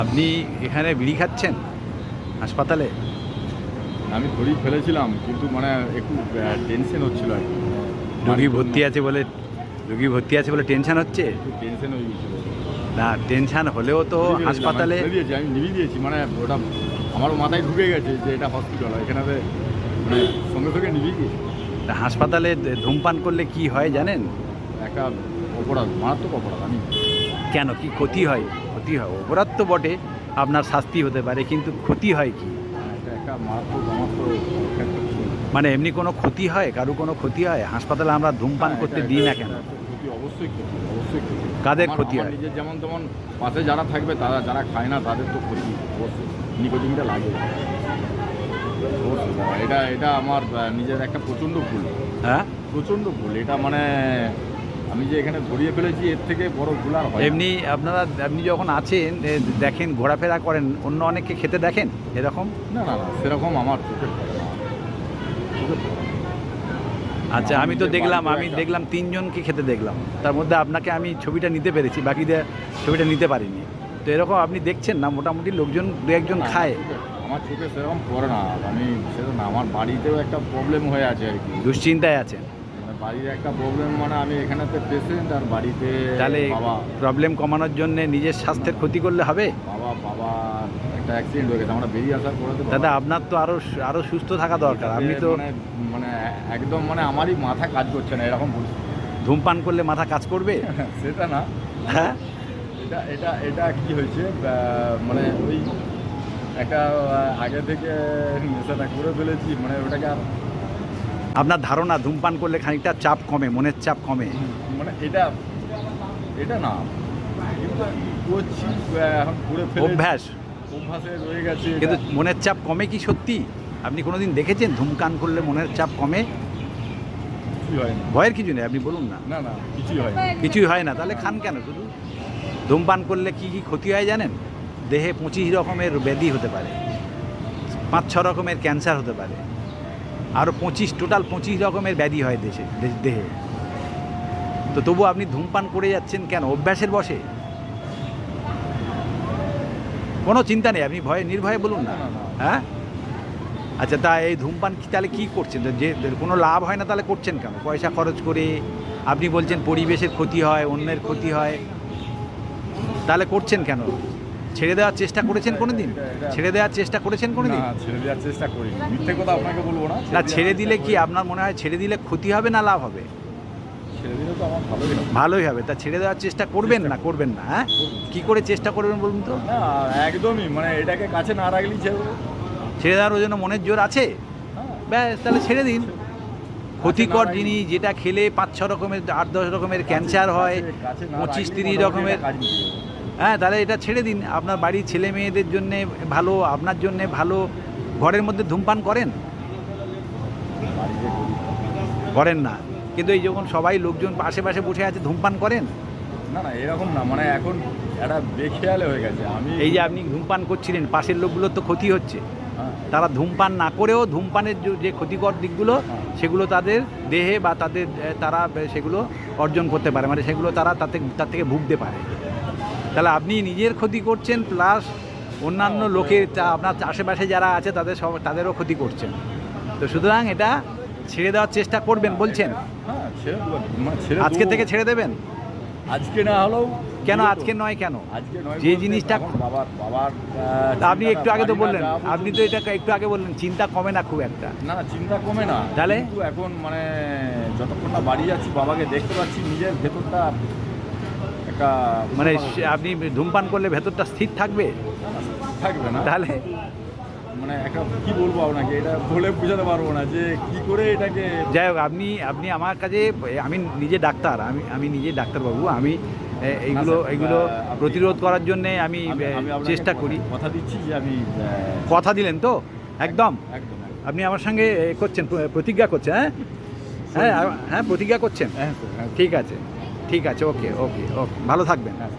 আপনি এখানে বিড়ি খাচ্ছেন হাসপাতালে? আমি ধরেই ফেলেছিলাম, কিন্তু মানে একটু টেনশন হচ্ছিল আর কি। রোগী ভর্তি আছে বলে টেনশন হচ্ছে? একটু টেনশন হয়ে গেছিল। না, টেনশন হলেও তো হাসপাতালে আমি নিভিয়ে দিয়েছি, মানে ওটা আমারও মাথায় ঢুকে গেছে যে এটা হসপিটাল, এখানে মানে সঙ্গে সঙ্গে নিভিয়ে দিয়েছি। হাসপাতালে ধূমপান করলে কি হয় জানেন? একটা অপরাধ, মারাত্মক অপরাধ। আমি কেন, কি ক্ষতি হয়? অপরাধ তো বটে, আপনার শাস্তি হতে পারে, কিন্তু ক্ষতি হয় কি? এটা একটা মারাত্মক, আমার তো মানে এমনি কোনো ক্ষতি হয়, কারো কোনো ক্ষতি হয়? হাসপাতালে আমরা ধূমপান করতে দিই না কেন? ক্ষতি, অবশ্যই ক্ষতি, অবশ্যই ক্ষতি। কাদের ক্ষতি হয়? নিজের যেমন তেমন পাশে যারা থাকবে, তারা যারা খায় না তাদের তো ক্ষতি অবশ্যই, নিকোটিনটা লাগে অবশ্যই। এটা আমার নিজের একটা প্রচণ্ড ভুল। হ্যাঁ, প্রচণ্ড ভুল এটা, মানে আমি যে এখানে ধরিয়ে ফেলেছি, এর থেকে বড় ভুল আর হয় না। এমনি আপনি যখন আছেন দেখেন, ঘোরাফেরা করেন, অন্য অনেককে খেতে দেখেন এরকম? না না না, সেরকম আমার চোখে পড়ে না, চোখে পড়ে না। আচ্ছা, আমি দেখলাম 3 জনকে খেতে দেখলাম, তার মধ্যে আপনাকে আমি ছবিটা নিতে পেরেছি, বাকিদের ছবিটা নিতে পারিনি। তো এরকম আপনি দেখছেন না, মোটামুটি লোকজন 2-1 জন খায়। আমার চোখে সেরকম পড়ে না, আমি সেটা না, আমার বাড়িতেও একটা প্রবলেম হয়ে আছে আর কি। দুশ্চিন্তায় আছেন? মানে বাড়ির একটা প্রবলেম, মানে আমি এখানেতে পেশেন্ট, আর বাড়িতে তাহলে বাবা প্রবলেম কমানোর জন্য নিজের স্বাস্থ্যের ক্ষতি করলে হবে? বাবা একটা অ্যাক্সিডেন্ট হয়ে গেছে, আমরা বেরিয়ে আসার পরে তো দাদা, আপনার তো আরো সুস্থ থাকা দরকার। আপনি তো মানে একদম, মানে আমারই মাথা কাজ করছে না এরকম বলছি। ধূমপান করলে মাথা কাজ করবে? সেটা না, হ্যাঁ, এটা কি হয়েছে, মানে ওই একটা আগে থেকে নেশাটা করে ফেলেছি, মানে ওটাকে আর আপনার ধারণা ধূমপান করলে খানিকটা চাপ কমে, মনের চাপ কমে? মানে এটা না, কিন্তু করছি এখন করে ফেলে অভ্যাসে রয়ে গেছে। কিন্তু মনের চাপ কমে কি সত্যি? আপনি কোনোদিন দেখেছেন ধূমপান করলে মনের চাপ কমে? কিছুই হয় না, ভয়ের কিছু নেই, আপনি বলুন না। না না, কিছুই হয় না। কিছুই হয় না, তাহলে খান কেন শুধু? ধূমপান করলে কি কি ক্ষতি হয় জানেন? দেহে 25 রকমের ব্যাধি হতে পারে, 5-6 রকমের ক্যান্সার হতে পারে, আরও টোটাল 25 রকমের ব্যাধি হয় দেহে। তো তবু আপনি ধূমপান করে যাচ্ছেন কেন? অভ্যাসের বশে? কোনো চিন্তা নেই, আপনি নির্ভয়ে বলুন না। হ্যাঁ, আচ্ছা, তা এই ধূমপান তাহলে কী করছেন? যে কোনো লাভ হয় না, তাহলে করছেন কেন? পয়সা খরচ করে, আপনি বলছেন পরিবেশের ক্ষতি হয়, অন্যের ক্ষতি হয়, তাহলে করছেন কেন? ছেড়ে দেওয়ার চেষ্টা করেছেন কোনো দিন? ছেড়ে দেওয়ার চেষ্টা করেছেন কোনো দিন? না, ছেড়ে দেওয়ার চেষ্টা করি, মিথ্যে কথা আপনাকে বলবো না। না, ছেড়ে দিলে কি আপনার মনে হয় ছেড়ে দিলে ক্ষতি হবে না লাভ হবে? ছেড়ে দিলে তো আমার ভালোই হবে। ভালোই হবে। তা ছেড়ে দেওয়ার চেষ্টা করবেন না? হ্যাঁ, কী করে চেষ্টা করবেন বলুন তো? না, একদমই, মানে এটাকে কাছে না রাখলেই ছেড়ে দেওয়ার জন্য মনের জোর আছে? ব্যাস, তাহলে ছেড়ে দিন। ক্ষতিকর জিনিস যেটা খেলে 5-6 রকমের, 8-10 রকমের ক্যান্সার হয়, 25-30 রকমের, হ্যাঁ, তাহলে এটা ছেড়ে দিন। আপনার বাড়ির ছেলে মেয়েদের জন্যে ভালো, আপনার জন্যে ভালো। ঘরের মধ্যে ধূমপান করেন না, কিন্তু এই যখন সবাই লোকজন আশেপাশে বসে আছে, ধূমপান করেন? না না, এরকম না, মানে এখন একটা বেখেয়ালে হয়ে গেছে। আমি এই যে আপনি ধূমপান করছিলেন, পাশের লোকগুলোর তো ক্ষতি হচ্ছে। হ্যাঁ, তারা ধূমপান না করেও ধূমপানের যে ক্ষতিকর দিকগুলো, সেগুলো তাদের দেহে বা তারা সেগুলো অর্জন করতে পারে, মানে সেগুলো তার থেকে ভুগতে পারে। তাহলে আপনি নিজের ক্ষতি করছেন, প্লাস অন্যান্য লোকের, আপনার আশেপাশে যারা আছে তাদেরও ক্ষতি করছেন। তো সুতরাং এটা ছেড়ে দেওয়ার চেষ্টা করবেন বলছেন? হ্যাঁ, আজকে থেকে ছেড়ে দেবেন? আজকে না হলেও কেন আজকে নয়? কেন আজকে নয়, যে জিনিসটা বাবার আপনি একটু আগে তো বললেন, আপনি তো এটা একটু আগে বললেন চিন্তা কমে না খুব একটা। না, চিন্তা কমে না, তাহলে কিন্তু এখন মানে যতক্ষণ না বাড়ি যাচ্ছি, বাবাকে দেখতে পাচ্ছি, নিজের ভেতরটা একটা মানে আপনি ধূমপান করলে ভেতরটা স্থির থাকবে না, তাহলে? মানে একটা কি বলবো আপনাকে, এটা বলে বোঝাতে পারবো না যে কি করে এটাকে। যাই হোক, আপনি আমার কাছে, আমি নিজে ডাক্তার, আমি নিজে ডাক্তারবাবু, আমি এইগুলো প্রতিরোধ করার জন্যে আমি চেষ্টা করি। কথা দিচ্ছি যে আমি কথা দিলেন তো? একদম একদম আপনি আমার সঙ্গে করছেন, প্রতিজ্ঞা করছেন? হ্যাঁ, প্রতিজ্ঞা করছেন? হ্যাঁ, ঠিক আছে, ওকে, ভালো থাকবেন। হ্যাঁ।